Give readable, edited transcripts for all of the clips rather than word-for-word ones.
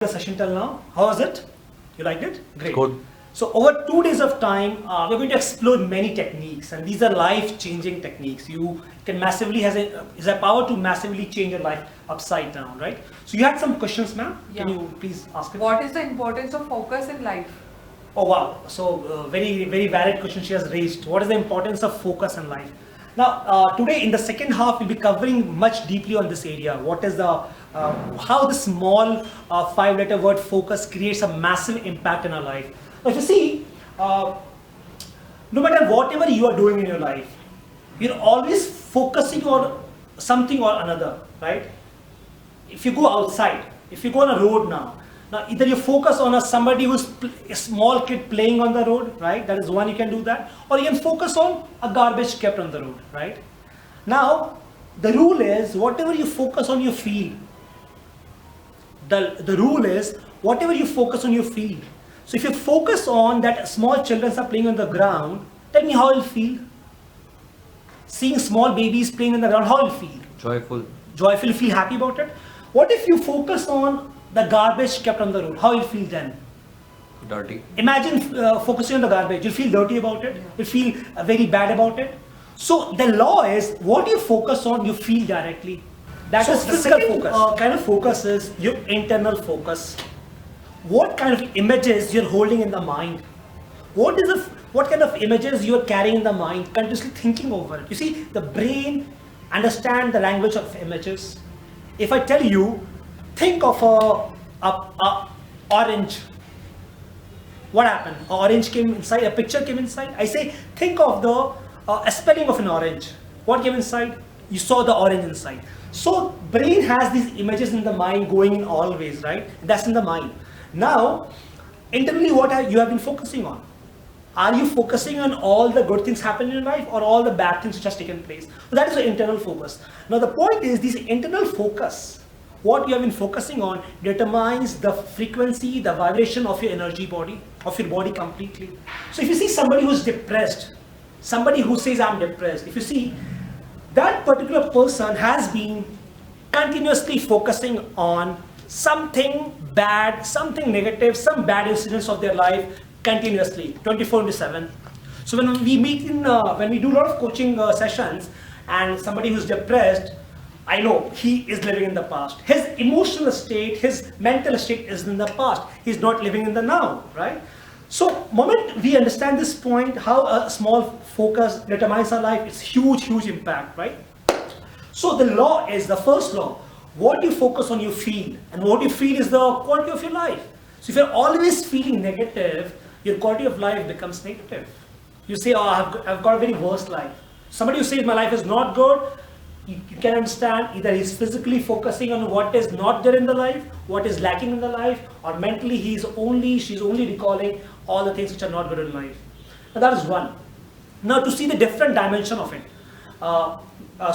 the session till now. How was it? You liked it? Great. Good. So over 2 days of time, we're going to explore many techniques, and these are life-changing techniques. You can massively has a power to massively change your life upside down, right? So you had some questions, ma'am. Can Yeah. you please ask it? What is the importance of focus in life? Oh wow! So very valid question she has raised. What is the importance of focus in life? Now today in the second half we'll be covering much deeply on this area. What is the how the small 5-letter word focus creates a massive impact in our life. Now, if you see, no matter whatever you are doing in your life, you're always focusing on something or another, right? If you go outside, if you go on a road now either you focus on somebody who's a small kid playing on the road, right? That is one, you can do that. Or you can focus on a garbage kept on the road, right? Now, the rule is whatever you focus on, you feel. The rule is whatever you focus on, you feel. So if you focus on that small children are playing on the ground, tell me how you'll feel. Seeing small babies playing on the ground, how you'll feel? Joyful. Joyful, feel happy about it. What if you focus on the garbage kept on the road? How you feel then? Dirty. Imagine focusing on the garbage. You feel dirty about it. You feel very bad about it. So the law is what you focus on, you feel directly. That is the second kind of focus is your internal focus. What kind of images you're holding in the mind? What kind of images you're carrying in the mind? Continuously thinking over it. You see, the brain understands the language of images. If I tell you, think of a orange. What happened? An orange came inside, a picture came inside. I say, think of a spelling of an orange. What came inside? You saw the orange inside. So brain has these images in the mind going in all ways, right? That's in the mind. Now, internally, what you have been focusing on? Are you focusing on all the good things happening in life or all the bad things which has taken place? So that is the internal focus. Now the point is this internal focus, what you have been focusing on determines the frequency, the vibration of your energy body, of your body completely. So if you see somebody who's depressed, somebody who says I'm depressed, if you see that particular person has been continuously focusing on something bad, something negative, some bad incidents of their life continuously, 24/7. So when we meet when we do a lot of coaching sessions and somebody who's depressed, I know he is living in the past. His emotional state, his mental state is in the past. He's not living in the now, right? So moment we understand this point, how a small focus determines our life, it's huge impact, right? So the law is the first law. What you focus on, you feel. And what you feel is the quality of your life. So if you're always feeling negative, your quality of life becomes negative. You say, oh, I've got a very worst life. Somebody who says my life is not good, you can understand either he's physically focusing on what is not there in the life, what is lacking in the life, or mentally she's only recalling all the things which are not good in life. Now that is one. Now to see the different dimension of it.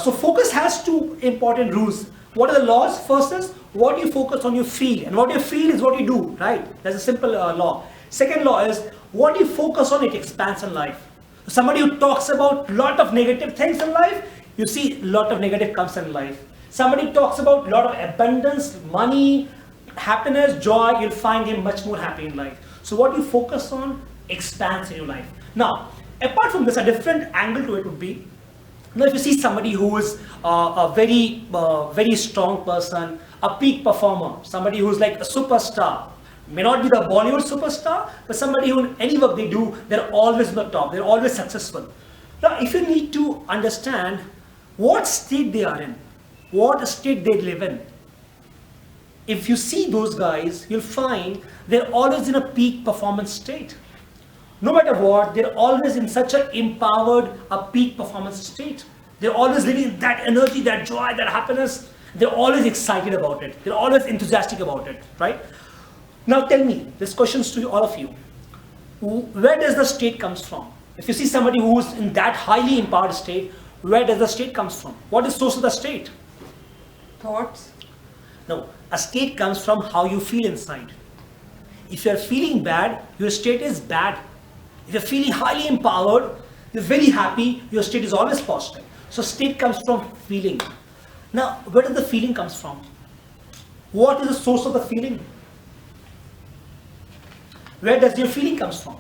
So focus has two important rules. What are the laws? First is what you focus on, you feel, and what you feel is what you do, right? That's a simple law. Second law is what you focus on, it expands in life. Somebody who talks about lot of negative things in life, you see lot of negative comes in life. Somebody talks about lot of abundance, money, happiness, joy, you'll find him much more happy in life. So what you focus on expands in your life. Now, apart from this, a different angle to it would be, now if you see somebody who is a very strong person, a peak performer, somebody who's like a superstar, may not be the Bollywood superstar, but somebody who in any work they do, they're always on the top, they're always successful. Now if you need to understand what state they are in, what state they live in, if you see those guys, you'll find they're always in a peak performance state. No matter what, they're always in such an empowered, a peak performance state. They're always living that energy, that joy, that happiness. They're always excited about it. They're always enthusiastic about it, right? Now tell me, this question's to all of you. Where does the state comes from? If you see somebody who's in that highly empowered state, where does the state comes from? What is the source of the state? Thoughts? No, a state comes from how you feel inside. If you're feeling bad, your state is bad. If you're feeling highly empowered, you're very happy, your state is always positive. So state comes from feeling. Now, where does the feeling comes from? What is the source of the feeling? Where does your feeling comes from?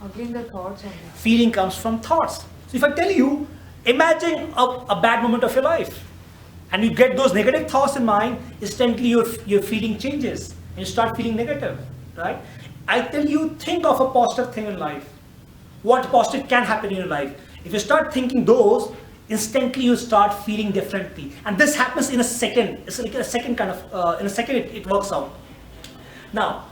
Again, the thoughts only. Feeling comes from thoughts. So if I tell you, imagine a bad moment of your life, and you get those negative thoughts in mind, instantly your feeling changes, and you start feeling negative, right? I tell you, think of a positive thing in life. What positive can happen in your life? If you start thinking those, instantly you start feeling differently. And this happens in a second. It's like a second kind of, in a second it works out. Now,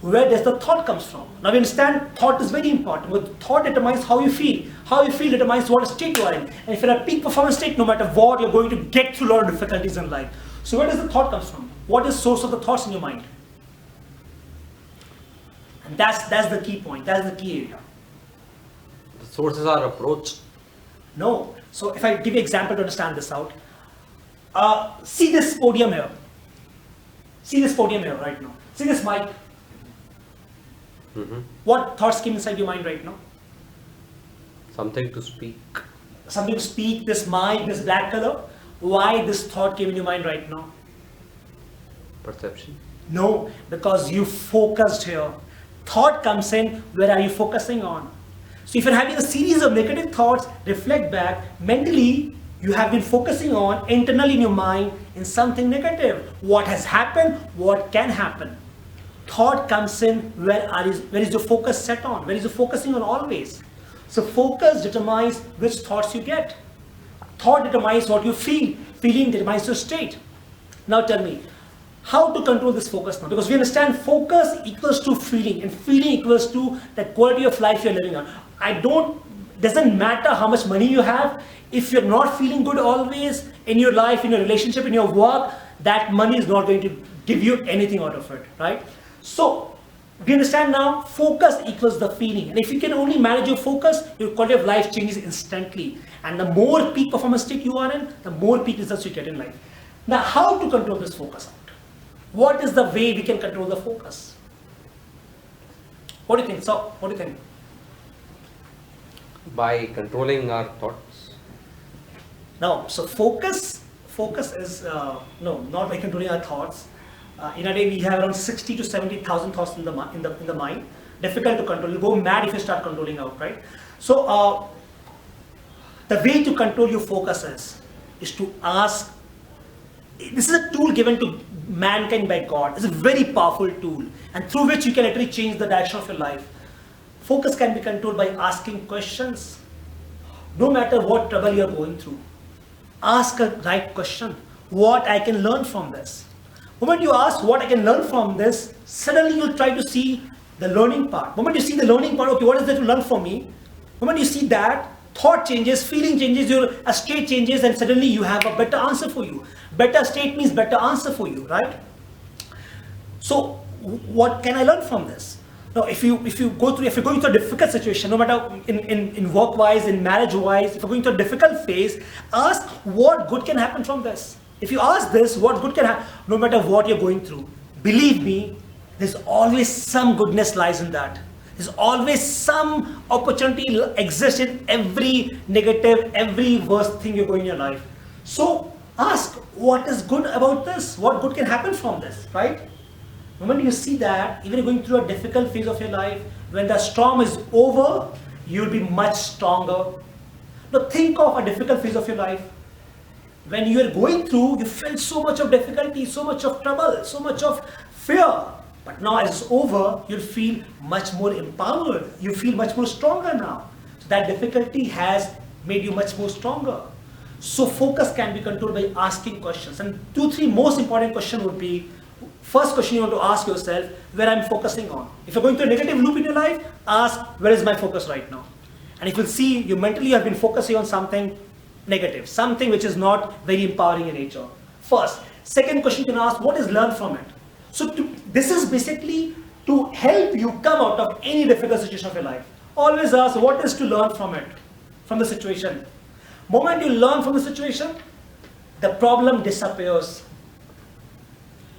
where does the thought comes from? Now we understand thought is very important. But thought determines how you feel. How you feel determines what state you are in. And if you're at peak performance state, no matter what, you're going to get through a lot of difficulties in life. So where does the thought comes from? What is source of the thoughts in your mind? And that's the key point. That's the key area. The sources are approach. No. So if I give you an example to understand this out, see this podium here. See this podium here right now. See this mic. What thoughts came inside your mind right now? Something to speak. Something to speak, this mic, this black color. Why this thought came in your mind right now? Perception. No, because you focused here. Thought comes in, where are you focusing on? So if you're having a series of negative thoughts, reflect back, mentally, you have been focusing on, internally in your mind, in something negative. What has happened, what can happen. Thought comes in, where is your focus set on? Where is you focusing on always? So focus determines which thoughts you get. Thought determines what you feel. Feeling determines your state. Now tell me, how to control this focus now? Because we understand focus equals to feeling, and feeling equals to the quality of life you're living on. Doesn't matter how much money you have, if you're not feeling good always in your life, in your relationship, in your work, that money is not going to give you anything out of it, right? So, we understand now, focus equals the feeling. And if you can only manage your focus, your quality of life changes instantly. And the more peak performance state you are in, the more peak results you get in life. Now, how to control this focus out? What is the way we can control the focus? What do you think? So, what do you think? By controlling our thoughts. No, so focus is, no, not by controlling our thoughts. In a day, we have around 60 to 70,000 thoughts in the mind. Difficult to control. You go mad if you start controlling out, right? So, the way to control your focus is to ask. This is a tool given to mankind by God. It's a very powerful tool, and through which you can literally change the direction of your life. Focus can be controlled by asking questions. No matter what trouble you're going through, ask a right question. What I can learn from this? The moment you ask what I can learn from this, suddenly you'll try to see the learning part. The moment you see the learning part, okay, what is there to learn from me? The moment you see that, thought changes, feeling changes, your state changes, and suddenly you have a better answer for you. Better state means better answer for you, right? So, what can I learn from this? Now, if you're going through a difficult situation, no matter in work-wise, in marriage-wise, if you're going through a difficult phase, ask what good can happen from this. If you ask this, what good can happen, no matter what you're going through, believe me, there's always some goodness lies in that. There's always some opportunity exists in every negative, every worst thing you're going in your life. So ask, what is good about this? What good can happen from this, right? The moment you see that, even going through a difficult phase of your life, when the storm is over, you'll be much stronger. Now think of a difficult phase of your life. When you are going through, you felt so much of difficulty, so much of trouble, so much of fear. But now as it's over, you'll feel much more empowered. You feel much more stronger now. So that difficulty has made you much more stronger. So focus can be controlled by asking questions. And 2-3 most important questions would be, first question you want to ask yourself, where I'm focusing on. If you're going through a negative loop in your life, ask, where is my focus right now? And if you'll see, you mentally have been focusing on something negative, something which is not very empowering in nature. First. Second question you can ask, what is learned from it? So this is basically to help you come out of any difficult situation of your life. Always ask, what is to learn from it, from the situation. Moment you learn from the situation, the problem disappears.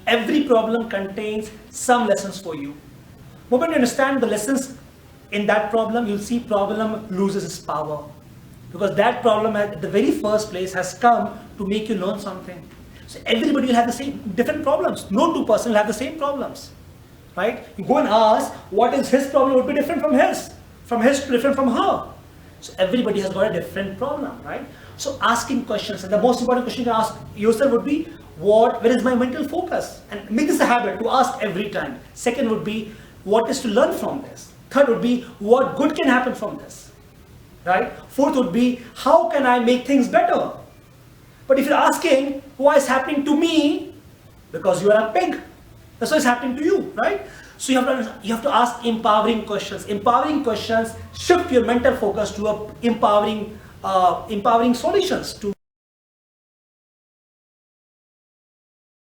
Every problem contains some lessons for you. Moment you understand the lessons in that problem, you'll see problem loses its power. Because that problem at the very first place has come to make you learn something. So everybody will have the same different problems. No two person will have the same problems. right? You go and ask, what is his problem would be different from his different from her. So everybody has got a different problem, right? So asking questions, and the most important question you can ask yourself would be, where is my mental focus? And make this a habit to ask every time. Second would be, what is to learn from this? Third would be, what good can happen from this? Right? Fourth would be, how can I make things better? But if you're asking, why is happening to me? Because you are a pig. That's why it's happening to you, right? So you have to ask empowering questions. Empowering questions shift your mental focus to empowering solutions to